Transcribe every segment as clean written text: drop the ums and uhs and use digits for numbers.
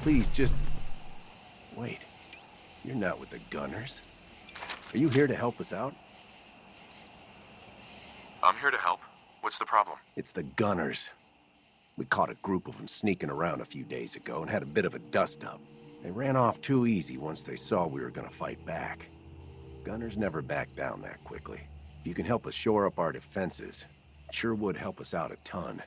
Please, just... Wait. You're not with the Gunners. Are you here to help us out? I'm here to help. What's the problem? It's the Gunners. We caught a group of them sneaking around a few days ago and had a bit of a dust-up. They ran off too easy once they saw we were gonna fight back. Gunners never back down that quickly. If you can help us shore up our defenses, it sure would help us out a ton.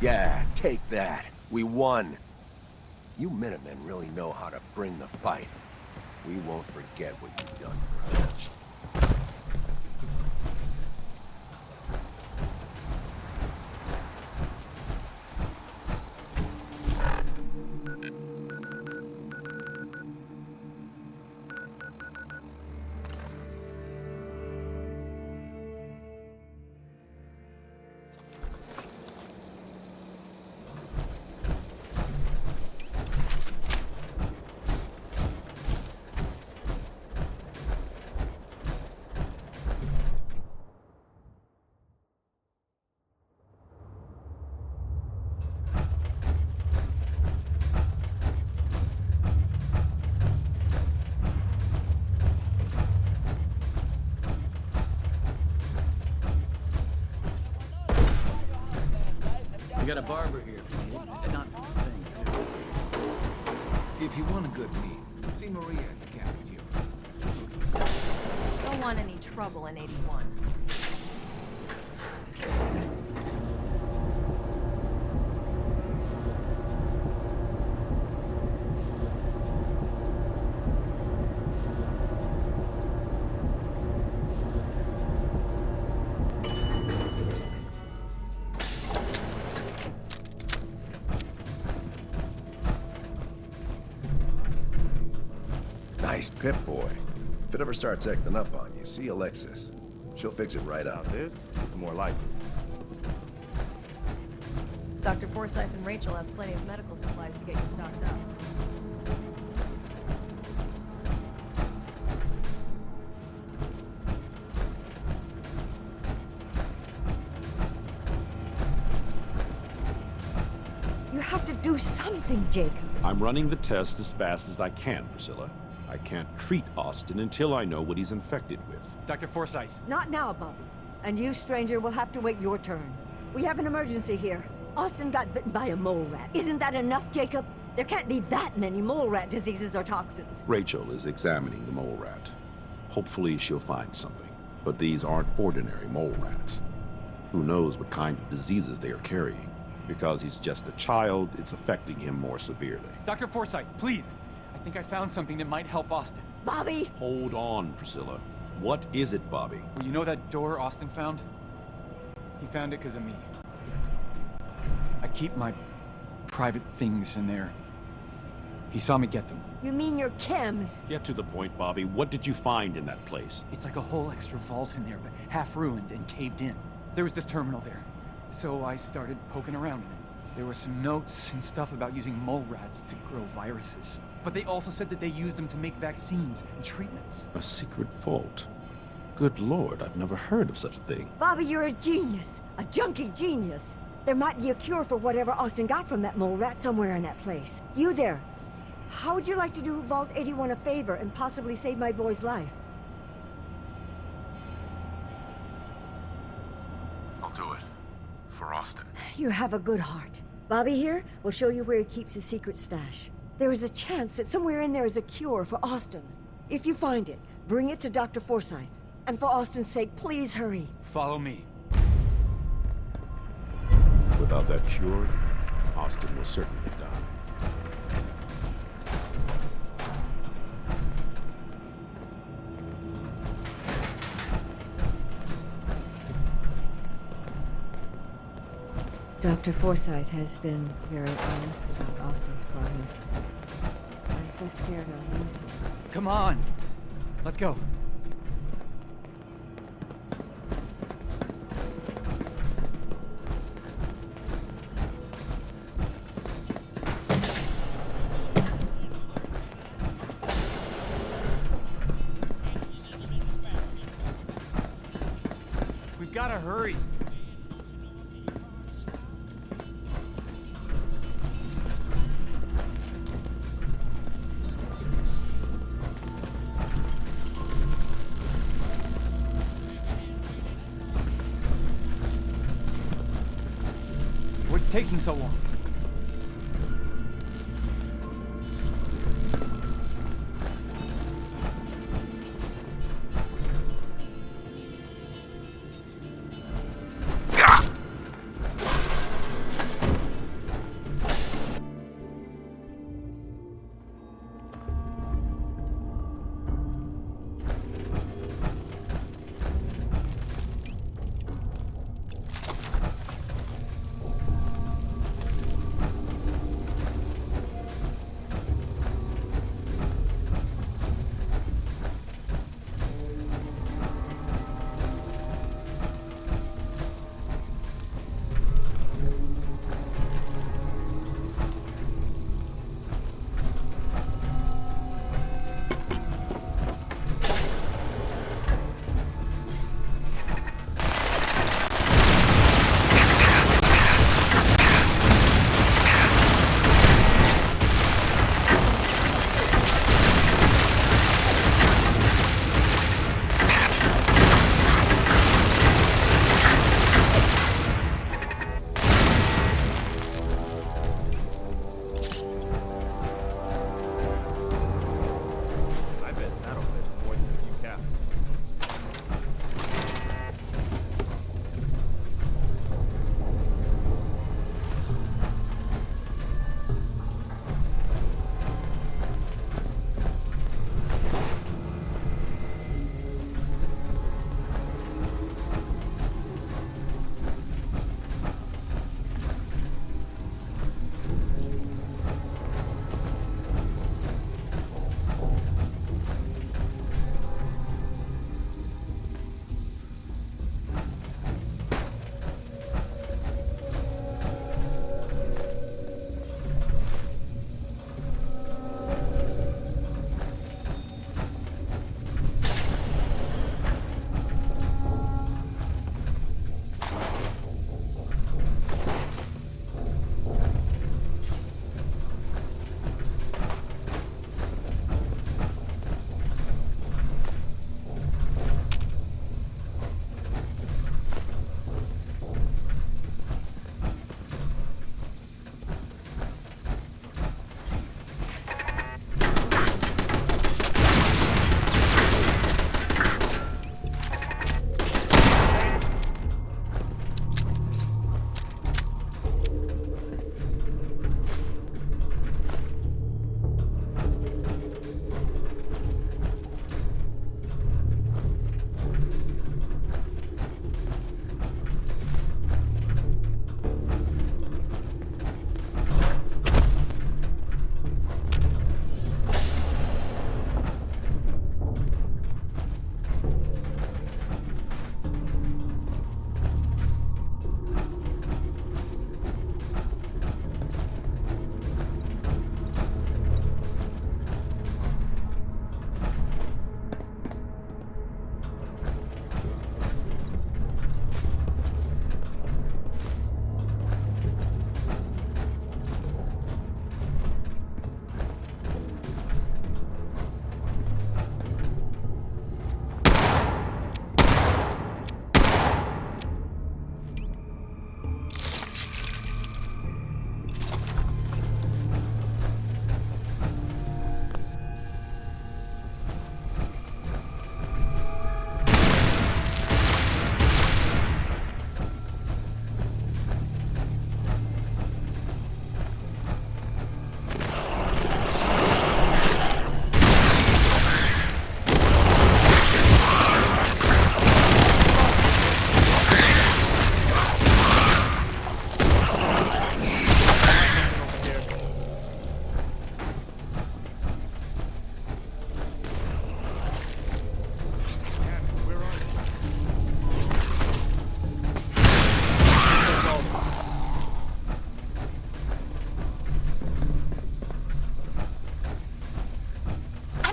Yeah, take that. We won. You Minutemen really know how to bring the fight. We won't forget what you've done for us. We got a barber here for you. Not thing. If you want a good meal, see Maria in the cafeteria. Don't want any trouble in 81. Nice Pip-Boy. If it ever starts acting up on you, see Alexis. She'll fix it right out. This is more like it. Dr. Forsyth and Rachel have plenty of medical supplies to get you stocked up. You have to do something, Jacob. I'm running the test as fast as I can, Priscilla. I can't treat Austin until I know what he's infected with. Dr. Forsyth. Not now, Bobby. And you, stranger, will have to wait your turn. We have an emergency here. Austin got bitten by a mole rat. Isn't that enough, Jacob? There can't be that many mole rat diseases or toxins. Rachel is examining the mole rat. Hopefully she'll find something. But these aren't ordinary mole rats. Who knows what kind of diseases they are carrying? Because he's just a child, it's affecting him more severely. Dr. Forsyth, please. I think I found something that might help Austin. Bobby! Hold on, Priscilla. What is it, Bobby? Well, you know that door Austin found? He found it because of me. I keep my private things in there. He saw me get them. You mean your chems? Get to the point, Bobby. What did you find in that place? It's like a whole extra vault in there, but half ruined and caved in. There was this terminal there, so I started poking around in it. There were some notes and stuff about using mole rats to grow viruses. But they also said that they used them to make vaccines and treatments. A secret vault? Good Lord, I've never heard of such a thing. Bobby, you're a genius. A junkie genius. There might be a cure for whatever Austin got from that mole rat somewhere in that place. You there. How would you like to do Vault 81 a favor and possibly save my boy's life? I'll do it. For Austin. You have a good heart. Bobby here will show you where he keeps his secret stash. There is a chance that somewhere in there is a cure for Austin. If you find it, bring it to Dr. Forsyth. And for Austin's sake, please hurry. Follow me. Without that cure, Austin will certainly die. Dr. Forsyth has been very honest about Austin's prognosis. I'm so scared I'll lose him. Come on. Let's go. We've got to hurry. What's taking so long?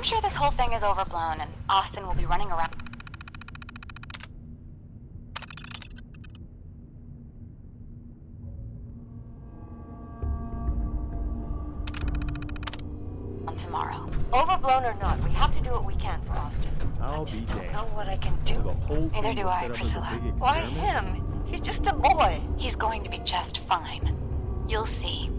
sure this whole thing is overblown and Austin will be running around tomorrow. Overblown or not, we have to do what we can for Austin. I'll I be just don't damned. know what I can do. The whole Neither thing do was I, set up as Priscilla. a big Why experiment. him? He's just a boy. He's going to be just fine. You'll see.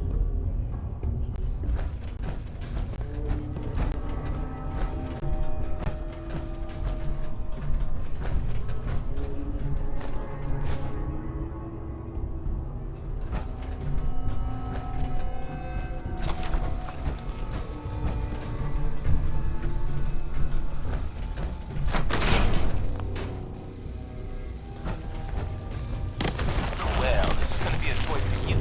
Well, this is gonna be a choice for you.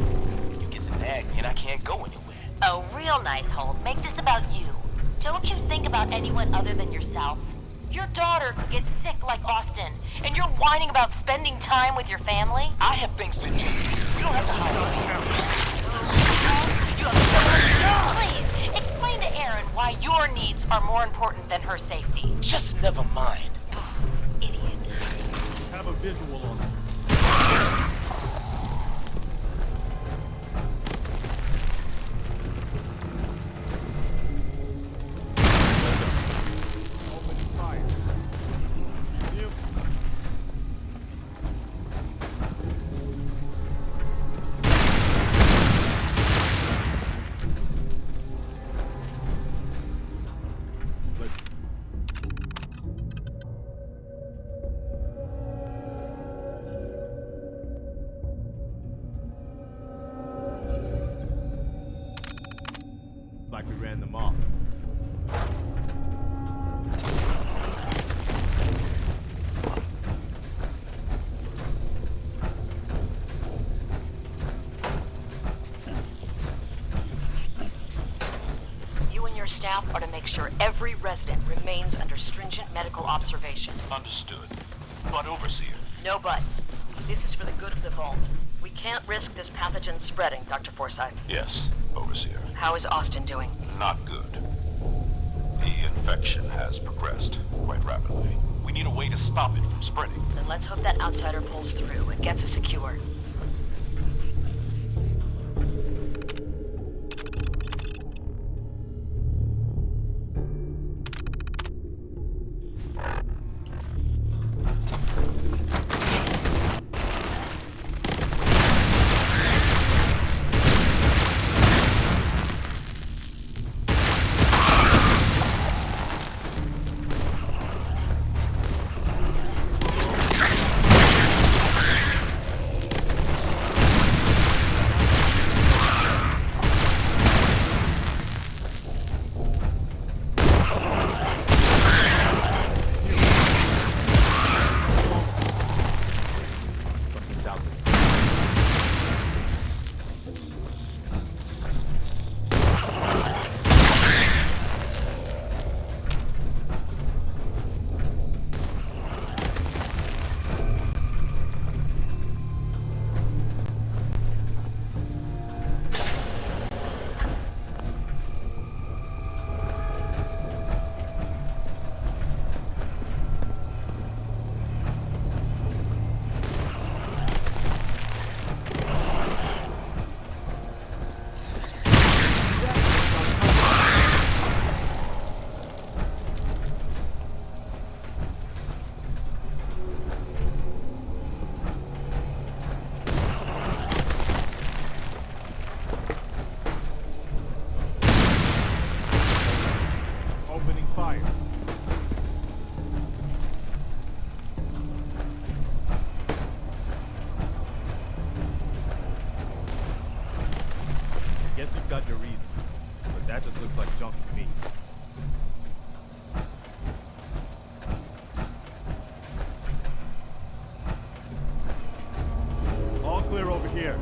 You get to nag me and I can't go anywhere. A real nice hold. Make this about you. Don't you think about anyone other than yourself? Your daughter could get sick like Austin, and you're whining about spending time with your family? I have things to do. You don't have to hide. You have to Please, explain to Erin why your needs are more important than her safety. Just never mind. Idiot. Have a visual on it. Opening fire. Museum. Like we ran them off. You and your staff are to make sure every resident remains under stringent medical observation. Understood. But Overseer, No buts. This is for the good of the vault. We can't risk this pathogen spreading, Dr. Forsyth. yes, Overseer. How is Austin doing? Not good. The infection has progressed quite rapidly. We need a way to stop it from spreading. Then let's hope that outsider pulls through and gets us a cure. Something's out there. Opening fire. Guess you've got your reasons, but that just looks like junk to me. All clear over here.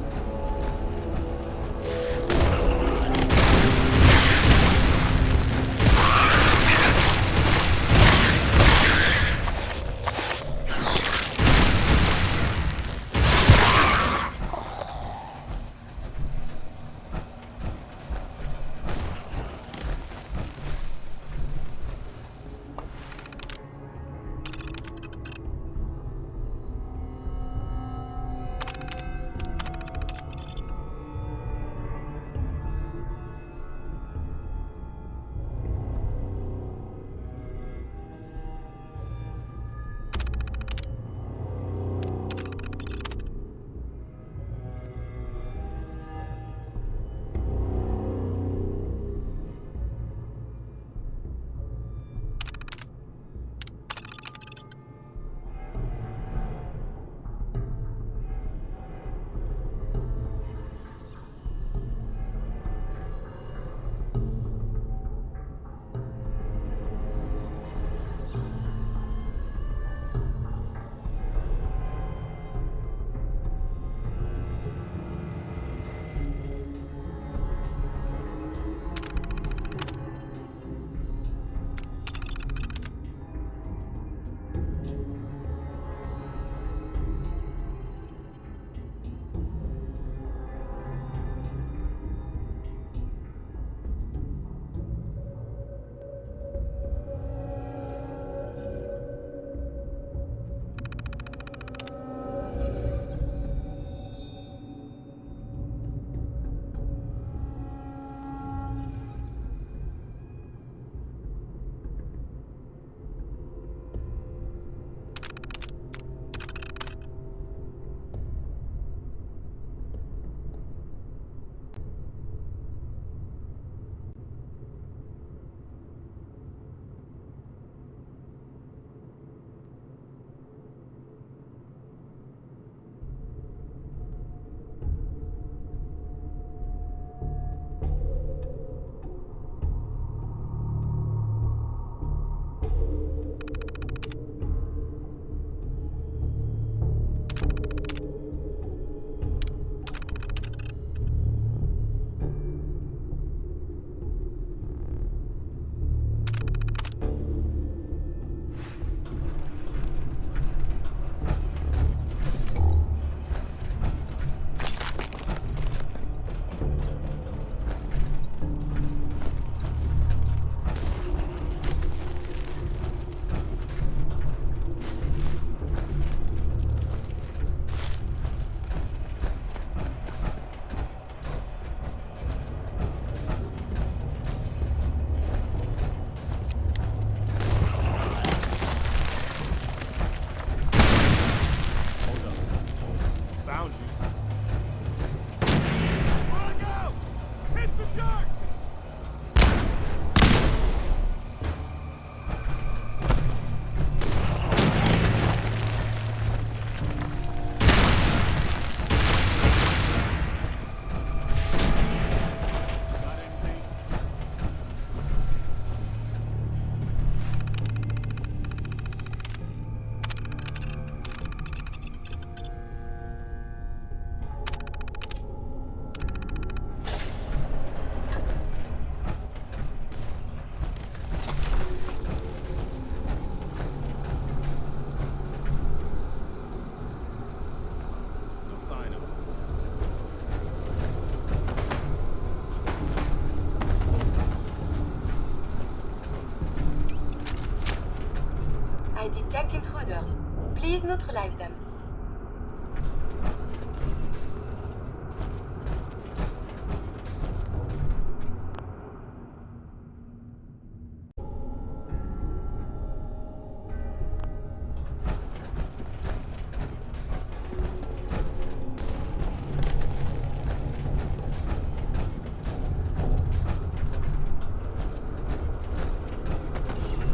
I detect intruders. Please neutralize them.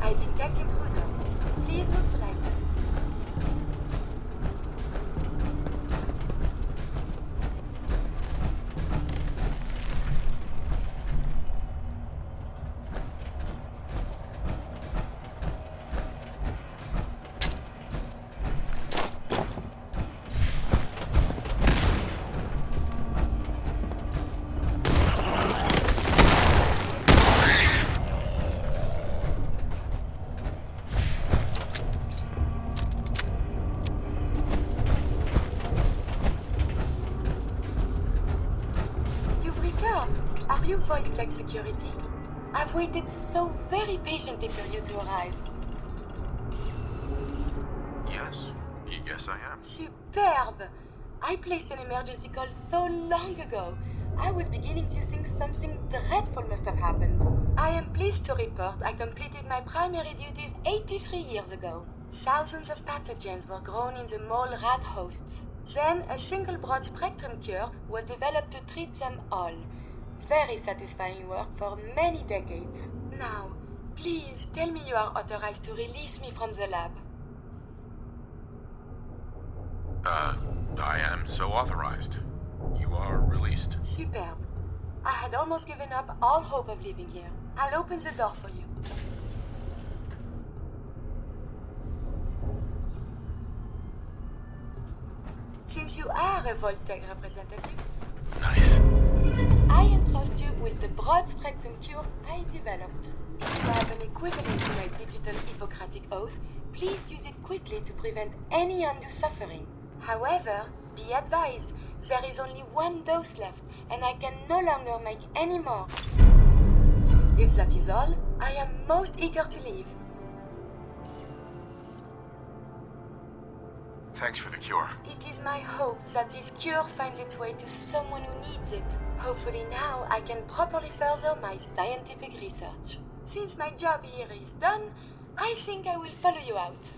I detect intruders. Please neutralize them. You've returned. Are you Voltec security? I've waited so very patiently for you to arrive. Yes. Yes, I am. Superb! I placed an emergency call so long ago. I was beginning to think something dreadful must have happened. I am pleased to report I completed my primary duties 83 years ago. Thousands of pathogens were grown in the mole rat hosts. Then a single broad-spectrum cure was developed to treat them all. Very satisfying work for many decades. Now, please tell me you are authorized to release me from the lab. I am so authorized. You are released. Superb. I had almost given up all hope of leaving here. I'll open the door for you. Since you are a Voltec representative, Nice. I entrust you with the broad-spectrum cure I developed. If you have an equivalent to my digital Hippocratic oath, please use it quickly to prevent any undue suffering. However, be advised, there is only one dose left, and I can no longer make any more. If that is all, I am most eager to leave. Thanks for the cure. It is my hope that this cure finds its way to someone who needs it. Hopefully now I can properly further my scientific research. Since my job here is done, I think I will follow you out.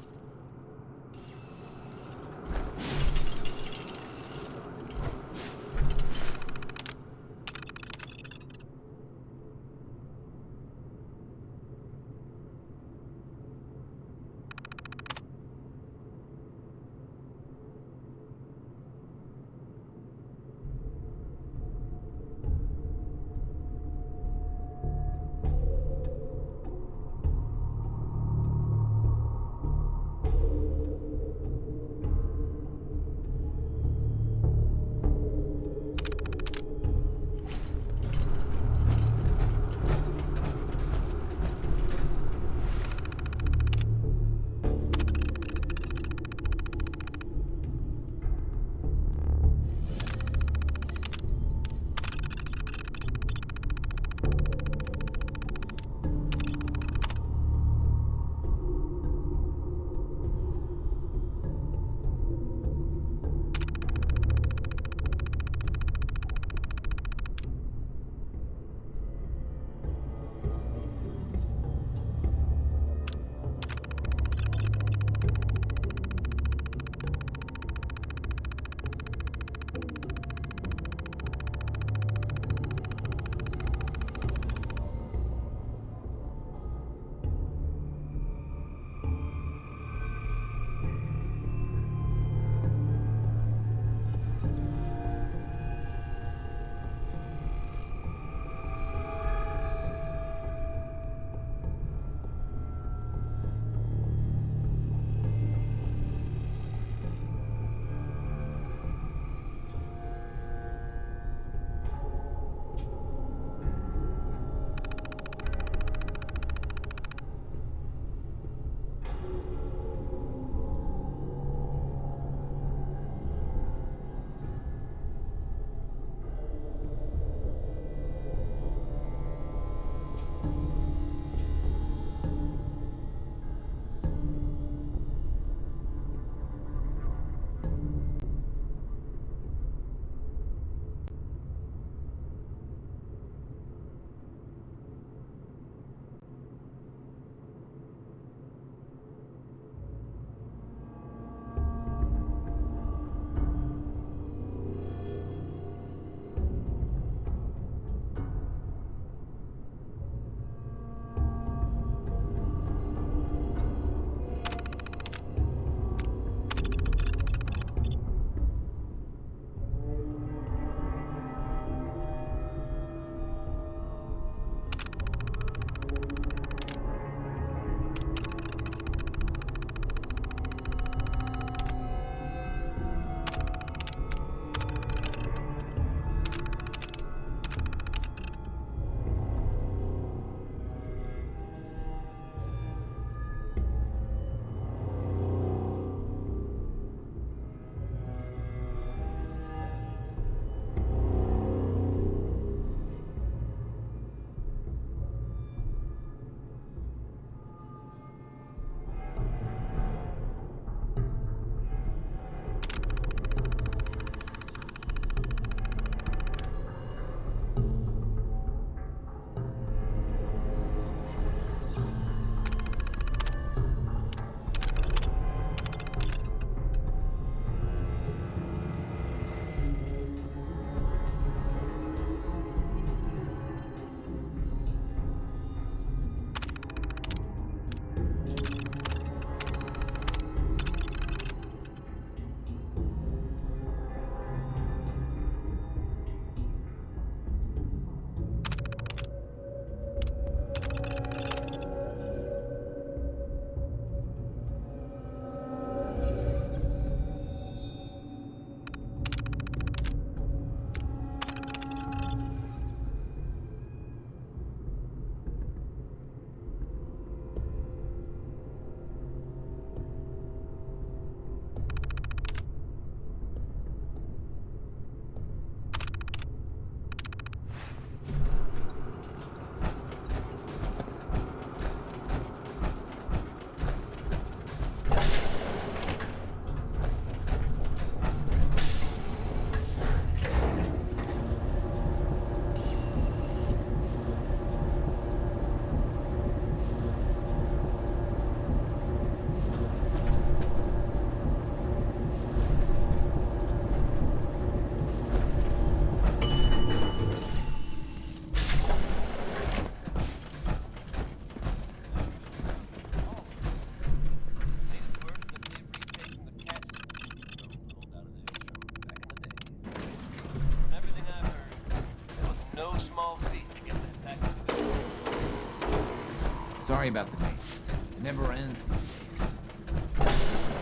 Sorry about the maintenance. It never ends these days.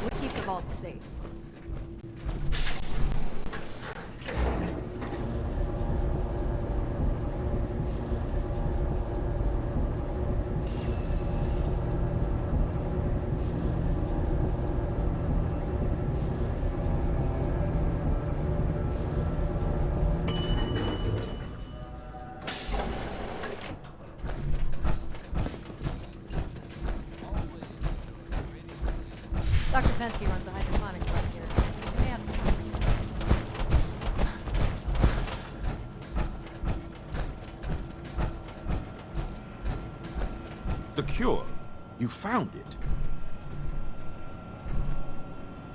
We keep the vault safe. Dr. Pensky runs a hydroponics lab here. We may have some... The cure. You found it.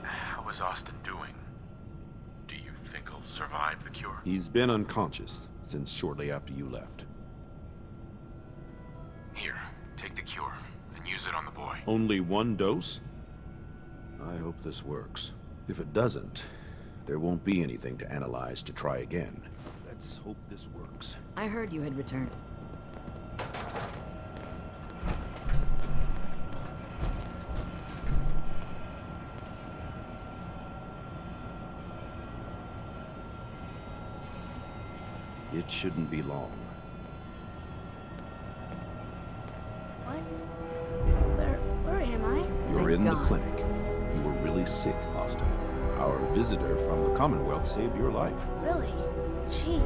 How is Austin doing? Do you think he'll survive the cure? He's been unconscious since shortly after you left. Here, take the cure and use it on the boy. Only one dose? I hope this works. If it doesn't, there won't be anything to analyze to try again. Let's hope this works. I heard you had returned. It shouldn't be long. What? Where am I? You're in God. the clinic. You were really sick, Austin. Our visitor from the Commonwealth saved your life. Really? Gee,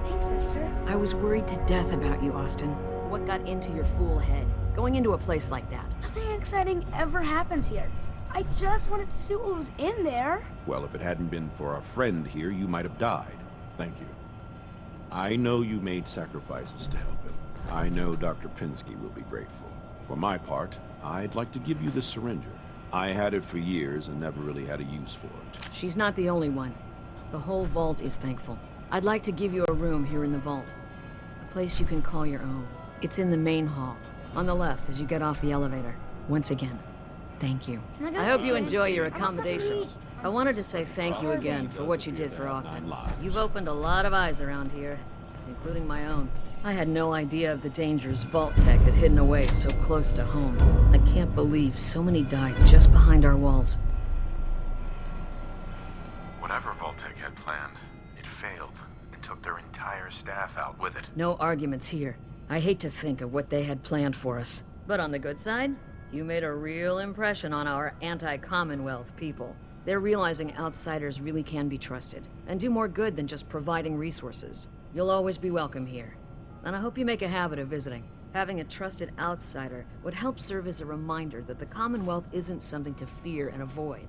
thanks, mister. I was worried to death about you, Austin. What got into your fool head? Going into a place like that. Nothing exciting ever happens here. I just wanted to see what was in there. Well, if it hadn't been for our friend here, you might have died. Thank you. I know you made sacrifices to help him. I know Dr. Pensky will be grateful. For my part, I'd like to give you this syringe. I had it for years and never really had a use for it. She's not the only one. The whole vault is thankful. I'd like to give you a room here in the vault. A place you can call your own. It's in the main hall, on the left as you get off the elevator. Once again, thank you. I hope you enjoy your accommodations. I wanted to say thank you again for what you did for Austin. You've opened a lot of eyes around here, including my own. I had no idea of the dangers Vault Tech had hidden away so close to home. I can't believe so many died just behind our walls. Whatever Vault-Tec had planned, it failed and took their entire staff out with it. No arguments here. I hate to think of what they had planned for us. But on the good side, you made a real impression on our anti-Commonwealth people. They're realizing outsiders really can be trusted, and do more good than just providing resources. You'll always be welcome here. And I hope you make a habit of visiting. Having a trusted outsider would help serve as a reminder that the Commonwealth isn't something to fear and avoid.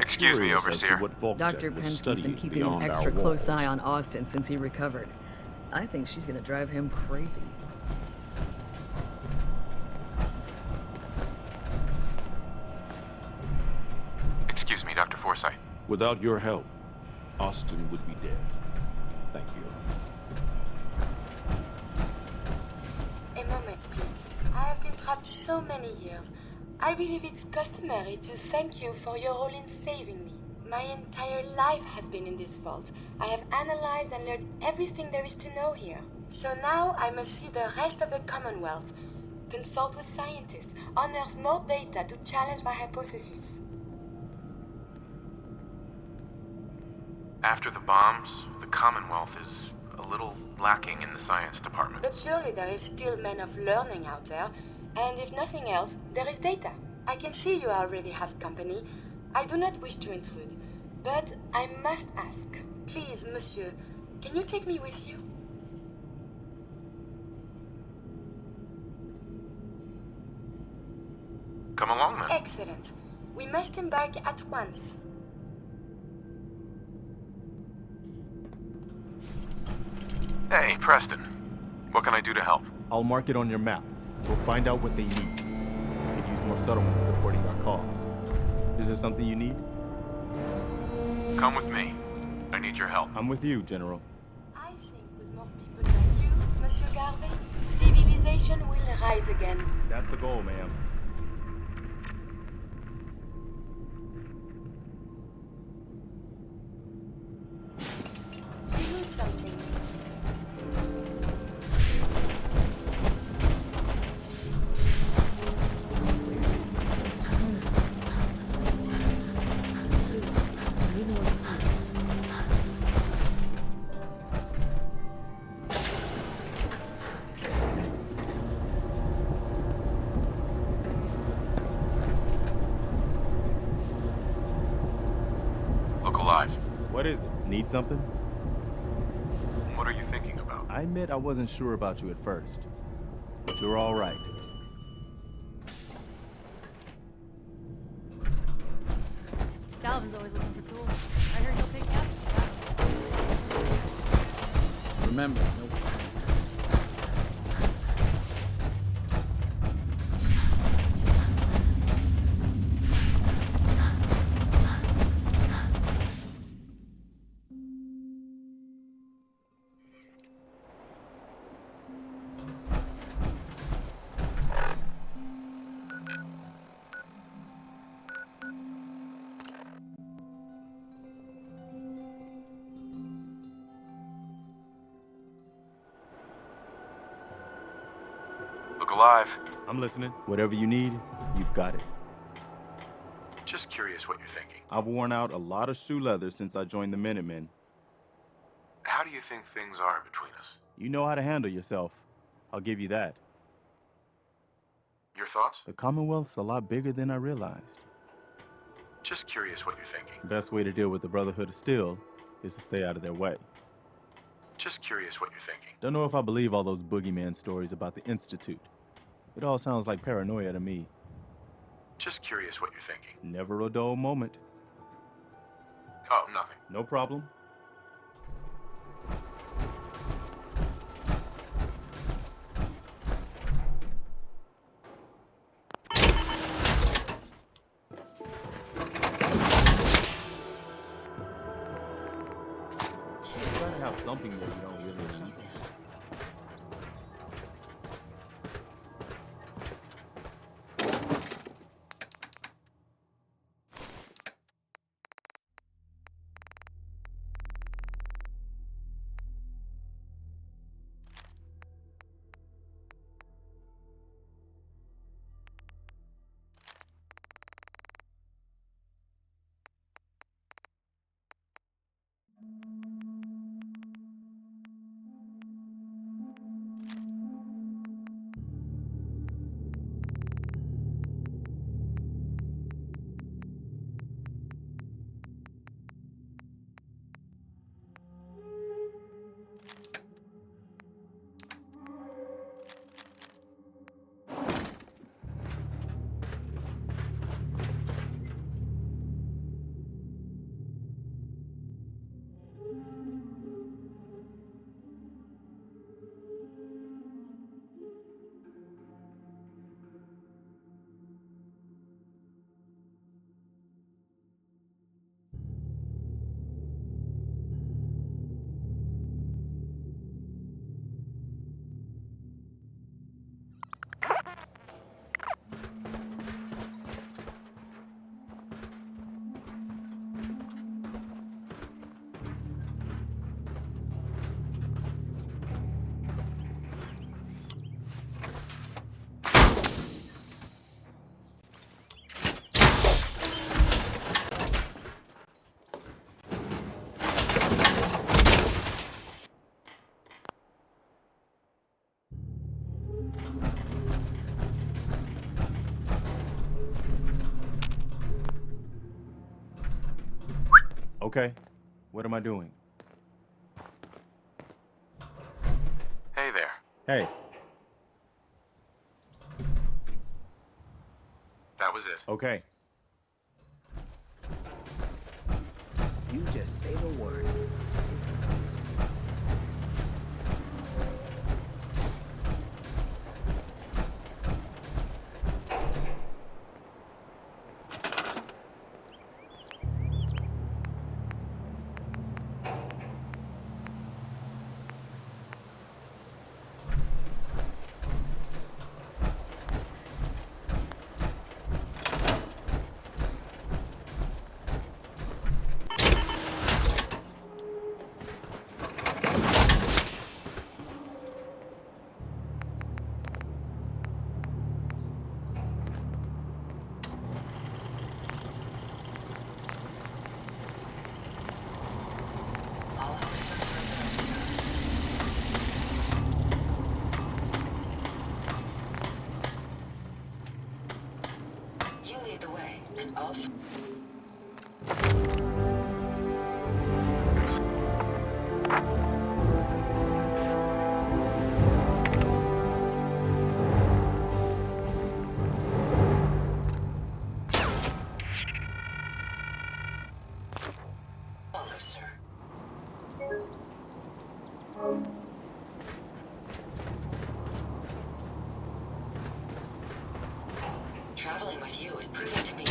Excuse me, Overseer. Dr. Pensky's been keeping an extra close eye on Austin since he recovered. I think she's gonna drive him crazy. Excuse me, Dr. Forsyth. Without your help, Austin would be dead. Thank you. A moment, please. I have been trapped so many years. I believe it's customary to thank you for your role in saving me. My entire life has been in this vault. I have analyzed and learned everything there is to know here. So now I must see the rest of the Commonwealth, consult with scientists, unearth more data to challenge my hypothesis. After the bombs, the Commonwealth is a little lacking in the science department. But surely there is still men of learning out there, and if nothing else, there is data. I can see you already have company. I do not wish to intrude, but I must ask. Please, monsieur, can you take me with you? Come along, then. Excellent. We must embark at once. Hey, Preston. What can I do to help? I'll mark it on your map. We'll find out what they need. We could use more settlements supporting our cause. Is there something you need? Come with me. I need your help. I'm with you, General. I think with more people like you, Monsieur Garvey, civilization will rise again. That's the goal, ma'am. Do you need something? What is it? Need something? What are you thinking about? I admit I wasn't sure about you at first, but you're all right. Calvin's always looking for tools. I heard you'll pick captains. Remember, no. Look alive. I'm listening. Whatever you need, you've got it. Just curious what you're thinking. I've worn out a lot of shoe leather since I joined the Minutemen. How do you think things are between us? You know how to handle yourself. I'll give you that. Your thoughts? The Commonwealth's a lot bigger than I realized. Just curious what you're thinking. The best way to deal with the Brotherhood still is to stay out of their way. Just curious what you're thinking. Don't know if I believe all those boogeyman stories about the Institute. It all sounds like paranoia to me. Just curious what you're thinking. Never a dull moment. Oh, nothing. No problem. You gotta have something that you don't really achieve. Okay, what am I doing? Hey there. Hey. That was it. Okay. You just say the word. Traveling with you is proving to be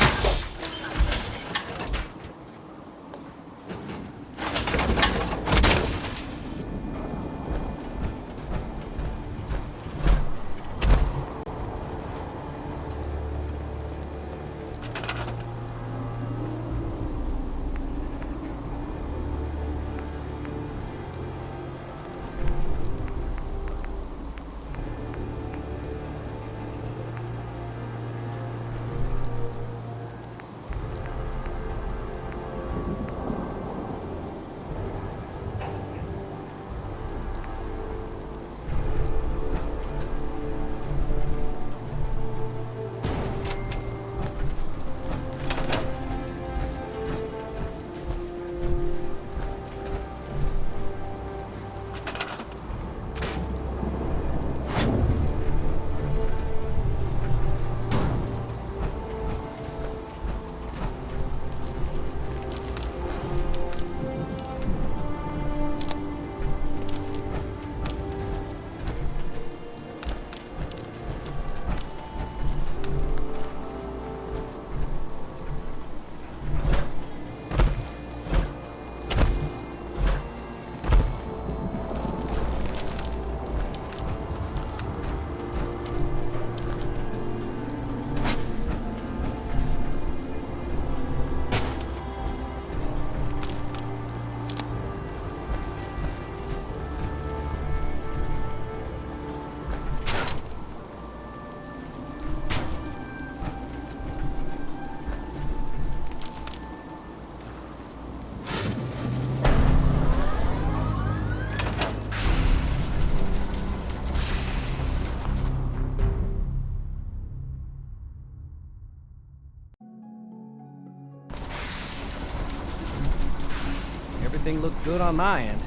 Everything looks good on my end.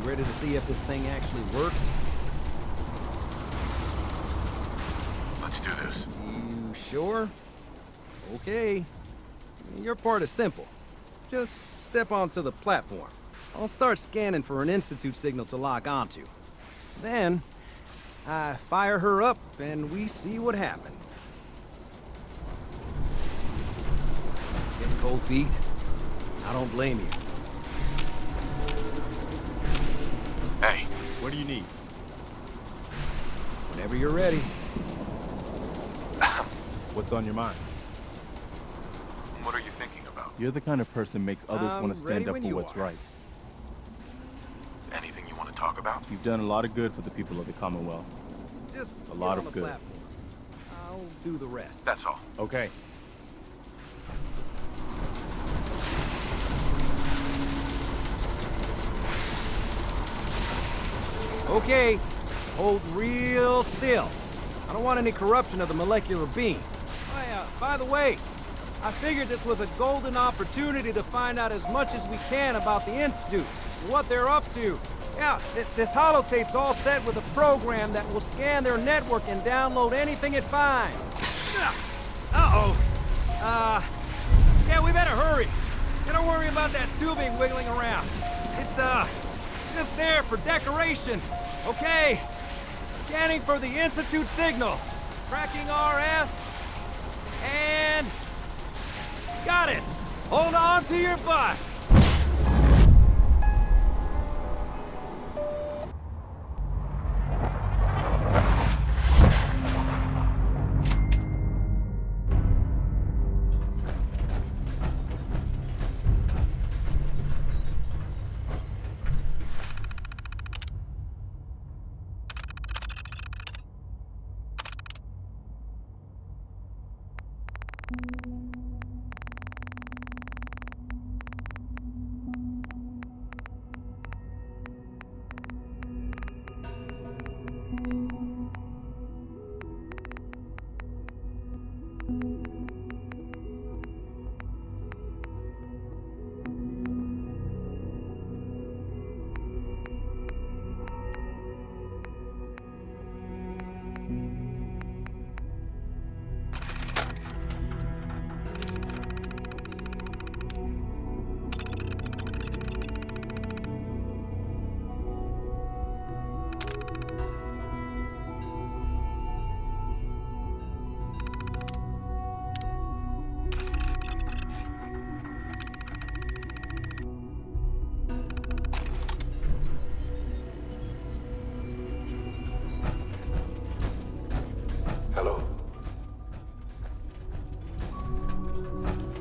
You ready to see if this thing actually works? Let's do this. You sure? Okay. Your part is simple. Just step onto the platform. I'll start scanning for an Institute signal to lock onto. Then, I fire her up and we see what happens. Getting cold feet? I don't blame you. Hey. What do you need? Whenever you're ready. What's on your mind? What are you thinking about? You're the kind of person makes others want to stand up for what's right. Anything you want to talk about? You've done a lot of good for the people of the Commonwealth. Just a lot get on of the good. platform. I'll do the rest. That's all. Okay. Okay, hold real still. I don't want any corruption of the molecular beam. By the way, I figured this was a golden opportunity to find out as much as we can about the Institute, what they're up to. Yeah, this holotape's all set with a program that will scan their network and download anything it finds. Uh-oh. Yeah, we better hurry. Don't worry about that tubing wiggling around. It's, just there for decoration. Okay. Scanning for the Institute signal. Tracking RF. And... got it. Hold on to your butt.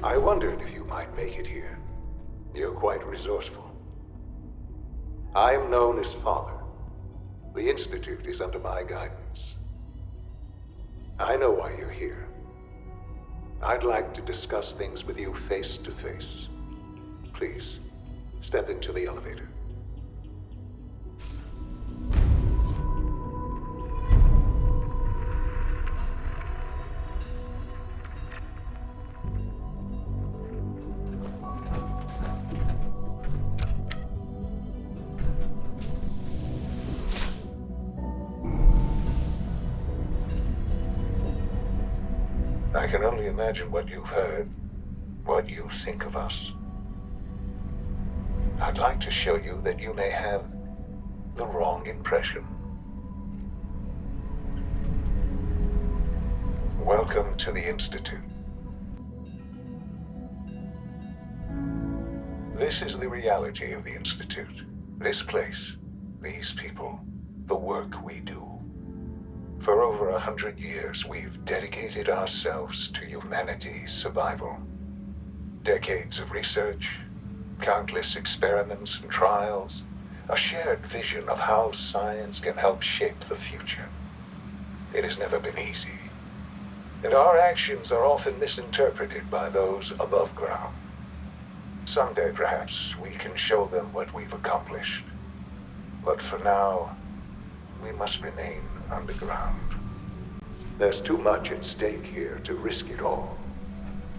I wondered if you might make it here. You're quite resourceful. I am known as Father. The Institute is under my guidance. I know why you're here. I'd like to discuss things with you face to face. Please, step into the elevator. I can only imagine what you've heard, what you think of us. I'd like to show you that you may have the wrong impression. Welcome to the Institute. This is the reality of the Institute. This place, these people, the work we do. For over 100 years, we've dedicated ourselves to humanity's survival. Decades of research, countless experiments and trials, a shared vision of how science can help shape the future. It has never been easy, and our actions are often misinterpreted by those above ground. Someday, perhaps, we can show them what we've accomplished. But for now, we must remain underground. There's too much at stake here to risk it all.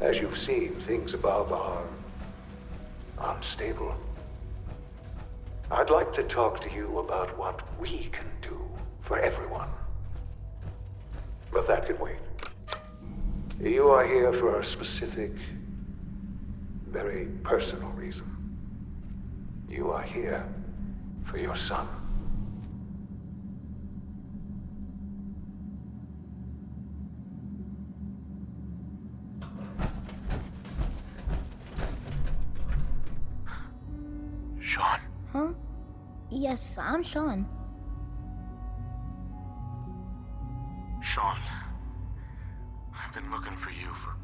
As you've seen, things above are unstable. I'd like to talk to you about what we can do for everyone. But that can wait. You are here for a specific, very personal reason. You are here for your son. Sean? Huh? Yes, I'm Sean. Sean, I've been looking for you for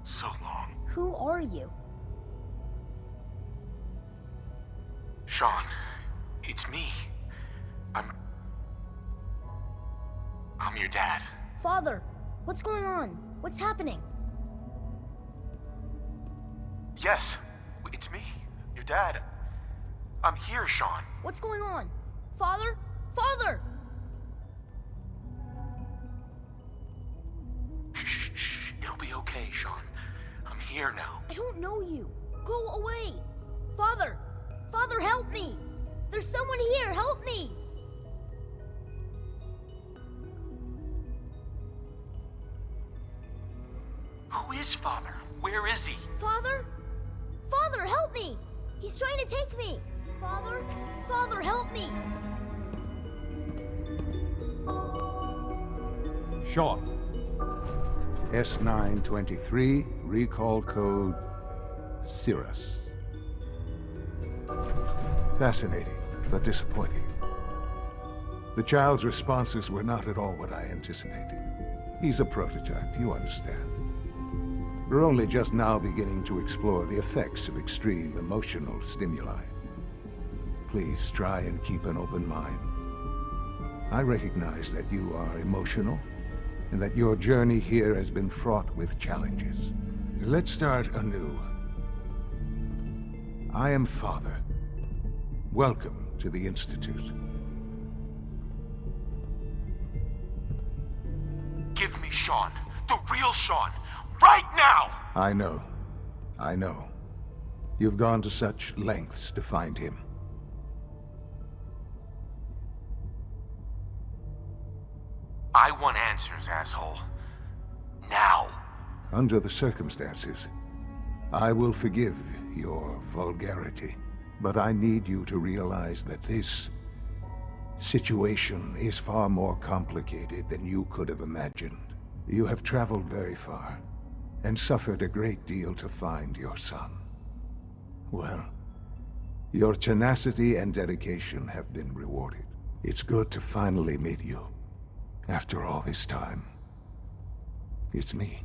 so long. Who are you? Sean, it's me. I'm your dad. Father, what's going on? What's happening? Yes, it's me, your dad. I'm here, Sean. What's going on? Father? Father! Shh. It'll be okay, Sean. I'm here now. I don't know you. Go away. Father! Father, help me! There's someone here. Help me! Who is Father? Where is he? Father? Father, help me! He's trying to take me! Father? Father, help me! Sean. S923, recall code Cirrus. Fascinating, but disappointing. The child's responses were not at all what I anticipated. He's a prototype, you understand. We're only just now beginning to explore the effects of extreme emotional stimuli. Please try and keep an open mind. I recognize that you are emotional, and that your journey here has been fraught with challenges. Let's start anew. I am Father. Welcome to the Institute. Give me Sean. The real Sean. Right now! I know. You've gone to such lengths to find him. I want answers, asshole. Now. Under the circumstances, I will forgive your vulgarity. But I need you to realize that this situation is far more complicated than you could have imagined. You have traveled very far, and suffered a great deal to find your son. Well, your tenacity and dedication have been rewarded. It's good to finally meet you. After all this time, it's me.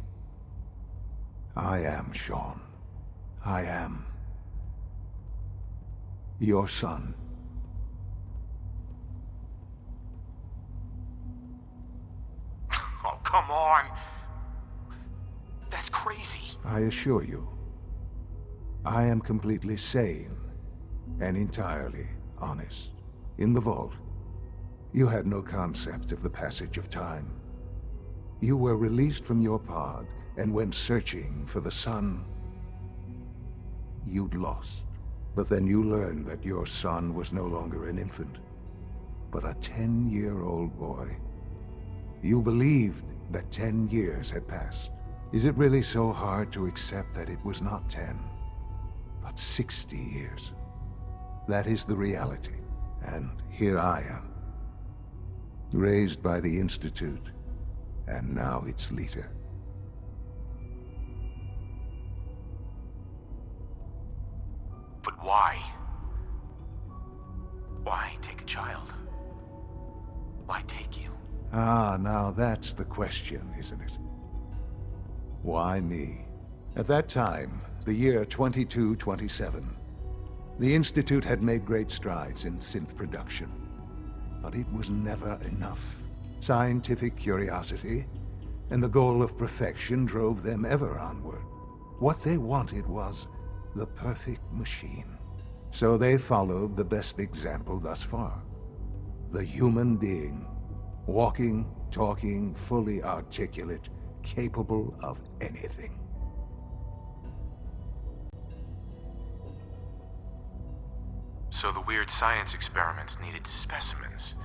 I am Sean. I am your son. Oh, come on! That's crazy. I assure you, I am completely sane and entirely honest. In the vault, you had no concept of the passage of time. You were released from your pod and went searching for the son you'd lost. But then you learned that your son was no longer an infant, but a 10-year-old boy. You believed that 10 years had passed. Is it really so hard to accept that it was not 10, but 60 years? That is the reality, and here I am, raised by the Institute, and now its leader. But why? Why take a child? Why take you? Ah, now that's the question, isn't it? Why me? At that time, the year 2227, the Institute had made great strides in synth production. But it was never enough. Scientific curiosity and the goal of perfection drove them ever onward. What they wanted was the perfect machine. So they followed the best example thus far. The human being. Walking, talking, fully articulate, capable of anything. So the weird science experiments needed specimens.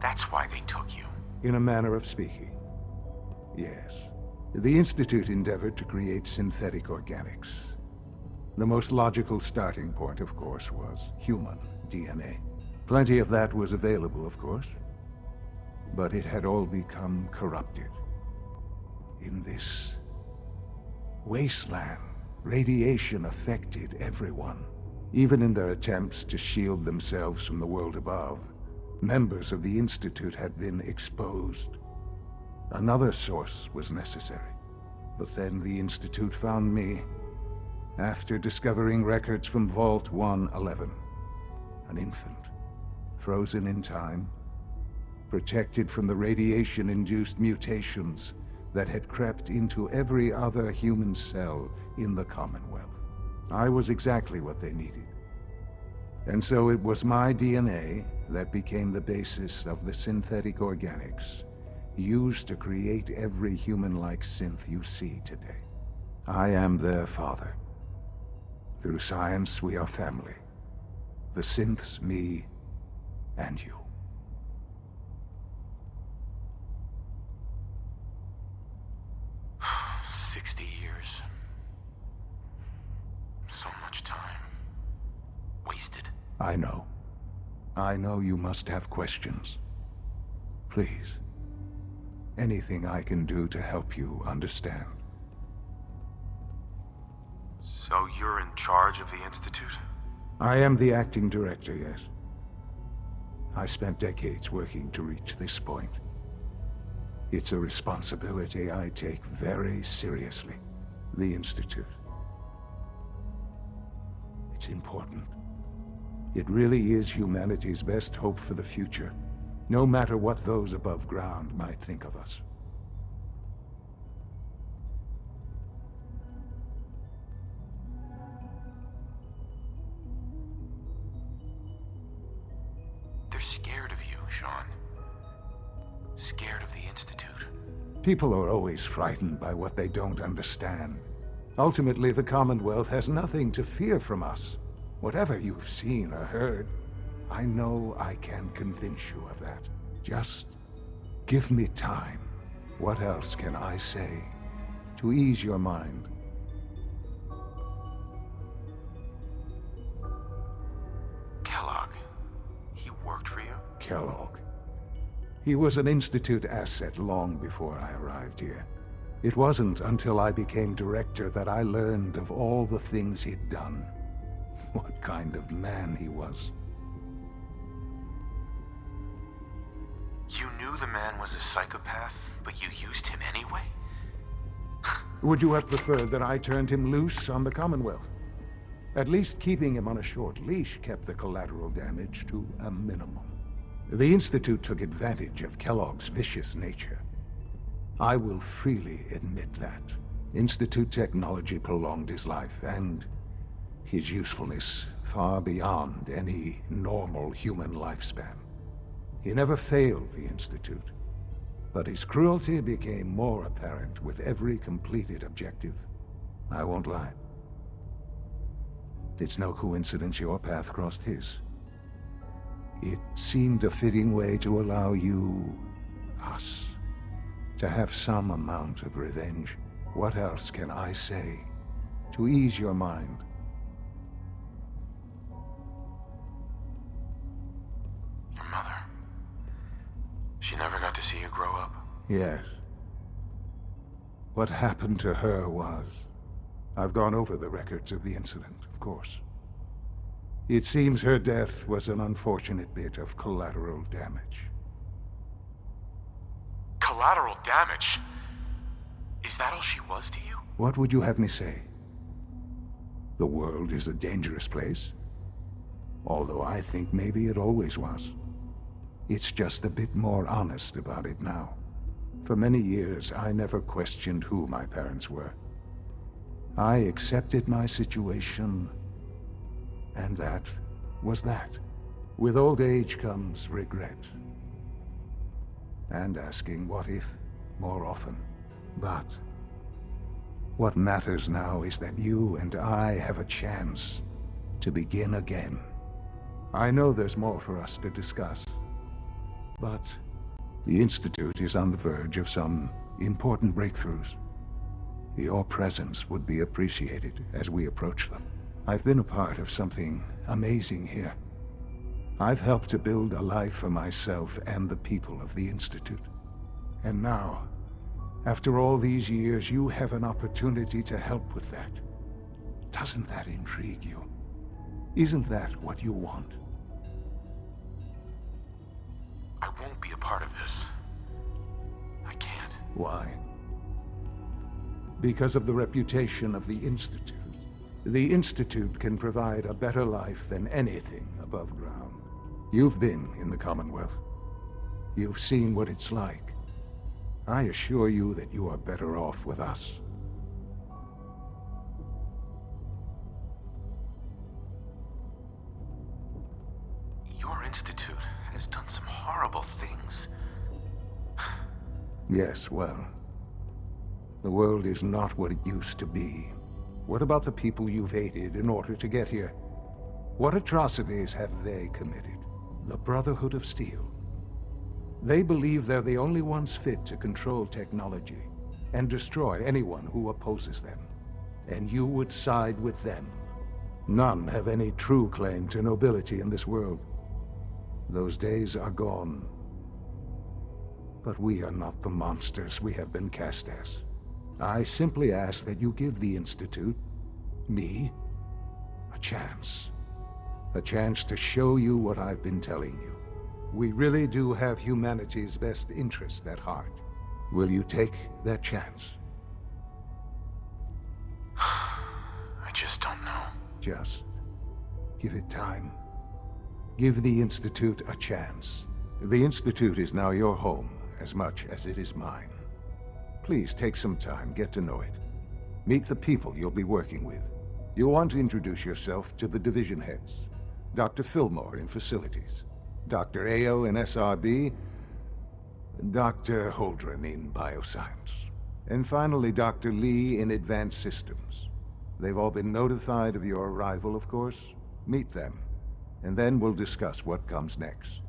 That's why they took you. In a manner of speaking, yes. The Institute endeavored to create synthetic organics. The most logical starting point, of course, was human DNA. Plenty of that was available, of course. But it had all become corrupted. In this wasteland, radiation affected everyone. Even in their attempts to shield themselves from the world above, members of the Institute had been exposed. Another source was necessary. But then the Institute found me, after discovering records from Vault 111. An infant, frozen in time, protected from the radiation-induced mutations that had crept into every other human cell in the Commonwealth. I was exactly what they needed. And so it was my DNA that became the basis of the synthetic organics used to create every human-like synth you see today. I am their father. Through science, we are family. The synths, me, and you. Years. So much time. Wasted. I know. I know you must have questions. Please. Anything I can do to help you understand. So you're in charge of the Institute? I am the acting director, yes. I spent decades working to reach this point. It's a responsibility I take very seriously. The Institute. It's important. It really is humanity's best hope for the future, no matter what those above ground might think of us. They're scared of you, Sean. Scared of the Institute. People are always frightened by what they don't understand. Ultimately, the Commonwealth has nothing to fear from us. Whatever you've seen or heard, I know I can convince you of that. Just give me time. What else can I say to ease your mind? Kellogg. He worked for you? Kellogg. He was an Institute asset long before I arrived here. It wasn't until I became director that I learned of all the things he'd done. What kind of man he was. You knew the man was a psychopath, but you used him anyway? Would you have preferred that I turned him loose on the Commonwealth? At least keeping him on a short leash kept the collateral damage to a minimum. The Institute took advantage of Kellogg's vicious nature. I will freely admit that. Institute technology prolonged his life, and his usefulness far beyond any normal human lifespan. He never failed the Institute, but his cruelty became more apparent with every completed objective. I won't lie. It's no coincidence your path crossed his. It seemed a fitting way to allow you, us, to have some amount of revenge. What else can I say to ease your mind? Your mother. She never got to see you grow up? Yes. What happened to her was... I've gone over the records of the incident, of course. It seems her death was an unfortunate bit of collateral damage. Collateral damage? Is that all she was to you? What would you have me say? The world is a dangerous place? Although I think maybe it always was. It's just a bit more honest about it now. For many years, I never questioned who my parents were. I accepted my situation, and that was that. With old age comes regret. And asking what if more often. But what matters now is that you and I have a chance to begin again. I know there's more for us to discuss, but the Institute is on the verge of some important breakthroughs. Your presence would be appreciated as we approach them. I've been a part of something amazing here. I've helped to build a life for myself and the people of the Institute. And now, after all these years, you have an opportunity to help with that. Doesn't that intrigue you? Isn't that what you want? I won't be a part of this. I can't. Why? Because of the reputation of the Institute. The Institute can provide a better life than anything above ground. You've been in the Commonwealth. You've seen what it's like. I assure you that you are better off with us. Your institute has done some horrible things. Yes, well, the world is not what it used to be. What about the people you've aided in order to get here? What atrocities have they committed? The Brotherhood of Steel. They believe they're the only ones fit to control technology and destroy anyone who opposes them. And you would side with them. None have any true claim to nobility in this world. Those days are gone. But we are not the monsters we have been cast as. I simply ask that you give the Institute, me, a chance. A chance to show you what I've been telling you. We really do have humanity's best interest at heart. Will you take that chance? I just don't know. Just give it time. Give the Institute a chance. The Institute is now your home as much as it is mine. Please take some time, get to know it. Meet the people you'll be working with. You'll want to introduce yourself to the division heads. Dr. Fillmore in Facilities, Dr. Ao in SRB, Dr. Holdren in Bioscience, and finally Dr. Lee in Advanced Systems. They've all been notified of your arrival, of course. Meet them, and then we'll discuss what comes next.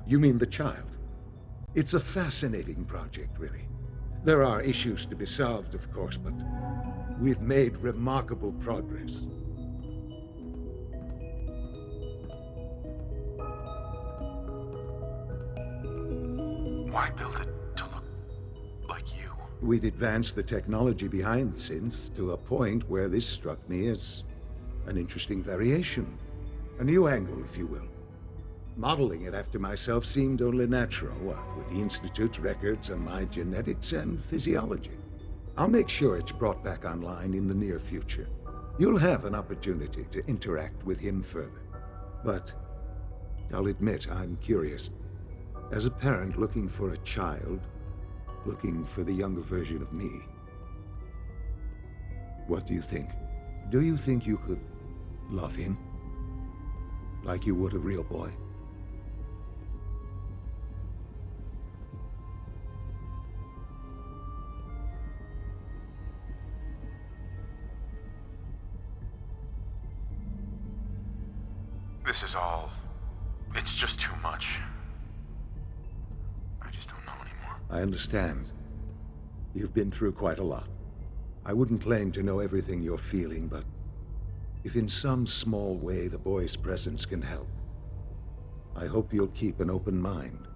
You mean the child? It's a fascinating project, really. There are issues to be solved, of course, but we've made remarkable progress. Why build it to look like you? We'd advanced the technology behind synths to a point where this struck me as an interesting variation. A new angle, if you will. Modeling it after myself seemed only natural, what with the Institute's records and my genetics and physiology. I'll make sure it's brought back online in the near future. You'll have an opportunity to interact with him further. But I'll admit I'm curious. As a parent looking for a child, looking for the younger version of me, what do you think? Do you think you could love him? Like you would a real boy? This is all... it's just too much. I just don't know anymore. I understand. You've been through quite a lot. I wouldn't claim to know everything you're feeling, but if in some small way the boy's presence can help, I hope you'll keep an open mind.